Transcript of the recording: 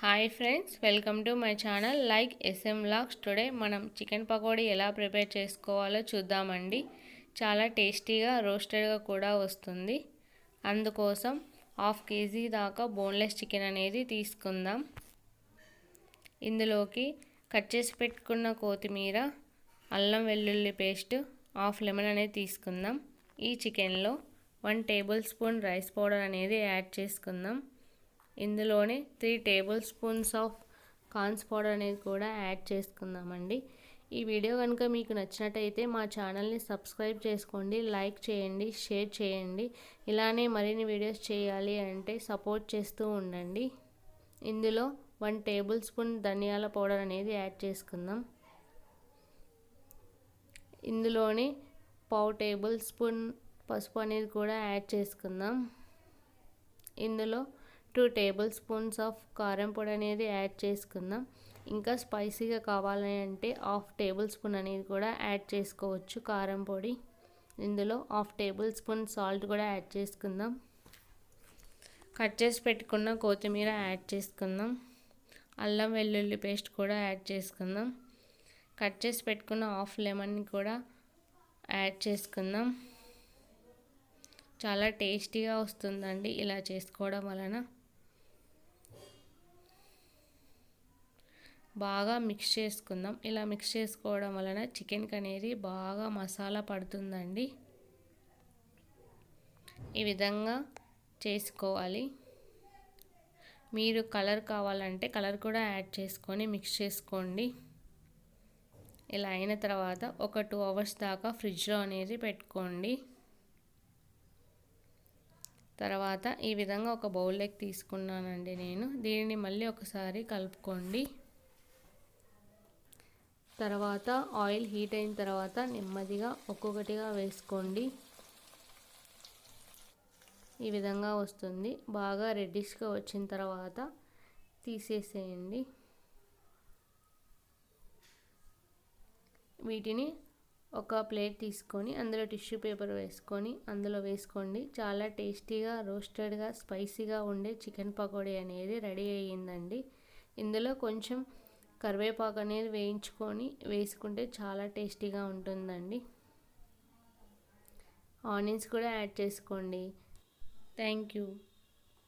Hi friends, welcome to my channel like SM vlogs. Today మనం chicken pakodi ఎలా prepare చేసుకోవాలో చూద్దామండి. చాలా టేస్టీగా రోస్టెడ్గా కూడా వస్తుంది. అందుకోసం 1/2 kg దాకా బోన్లెస్ చికెన్ అనేది తీసుకుందాం. ఇందులోకి కట్ చేసి పెట్టుకున్న కొత్తిమీర, అల్లం వెల్లుల్లి పేస్ట్, 1/2 లెమన్ అనేది తీసుకుందాం. ఈ చికెన్లో 1 టేబుల్ స్పూన్ రైస్ పౌడర్ అనేది యాడ్ చేసుకుందాం. ఇందులోనే 3 table spoons of corns powder అనేది కూడా యాడ్ చేసుకుందామండి. ఈ వీడియో కనుక మీకు నచ్చినట్టయితే మా ఛానల్ని సబ్స్క్రైబ్ చేసుకోండి, లైక్ చేయండి, షేర్ చేయండి. ఇలానే మరిన్ని వీడియోస్ చేయాలి అంటే సపోర్ట్ చేస్తూ ఉండండి. ఇందులో 1 టేబుల్ స్పూన్ ధనియాల పౌడర్ అనేది యాడ్ చేసుకుందాం. ఇందులోనే 1/2 టేబుల్ స్పూన్ పసుపు అనేది కూడా యాడ్ చేసుకుందాం. ఇందులో 2 టేబుల్ స్పూన్స్ ఆఫ్ కారం పొడి అనేది యాడ్ చేసుకుందాం. ఇంకా స్పైసీగా కావాలి అంటే 1/2 టేబుల్ స్పూన్ అనేది కూడా యాడ్ చేసుకోవచ్చు కారం పొడి. ఇందులో 1/2 టేబుల్ స్పూన్ సాల్ట్ కూడా యాడ్ చేసుకుందాం. కట్ చేసి పెట్టుకున్న కొత్తిమీర యాడ్ చేసుకుందాం. అల్లం వెల్లుల్లి పేస్ట్ కూడా యాడ్ చేసుకుందాం. కట్ చేసి పెట్టుకున్న 1/2 లెమన్ కూడా యాడ్ చేసుకుందాం. చాలా టేస్టీగా వస్తుందండి ఇలా చేసుకోవడం వలన. బాగా మిక్స్ చేసుకుందాం. ఇలా మిక్స్ చేసుకోవడం వలన చికెన్కి అనేది బాగా మసాలా పడుతుందండి. ఈ విధంగా చేసుకోవాలి. మీరు కలర్ కావాలంటే కలర్ కూడా యాడ్ చేసుకొని మిక్స్ చేసుకోండి. ఇలా అయిన తర్వాత ఒక 2 అవర్స్ దాకా ఫ్రిడ్జ్లో అనేది పెట్టుకోండి. తర్వాత ఈ విధంగా ఒక బౌల్లోకి తీసుకున్నానండి నేను. దీనిని మళ్ళీ ఒకసారి కలుపుకోండి. తర్వాత ఆయిల్ హీట్ అయిన తర్వాత నెమ్మదిగా ఒక్కొక్కటిగా వేసుకోండి. ఈ విధంగా వస్తుంది. బాగా రెడ్డిష్గా వచ్చిన తర్వాత తీసేసేయండి. వీటిని ఒక ప్లేట్ తీసుకొని అందులో టిష్యూ పేపర్ వేసుకొని అందులో వేసుకోండి. చాలా టేస్టీగా రోస్టెడ్గా స్పైసీగా ఉండే చికెన్ పకోడీ అనేది రెడీ అయ్యిందండి. ఇందులో కొంచెం కరివేపాకు అనేది వేసుకుంటే చాలా టేస్టీగా ఉంటుందండి. ఆనియన్స్ కూడా యాడ్ చేసుకోండి. Thank you.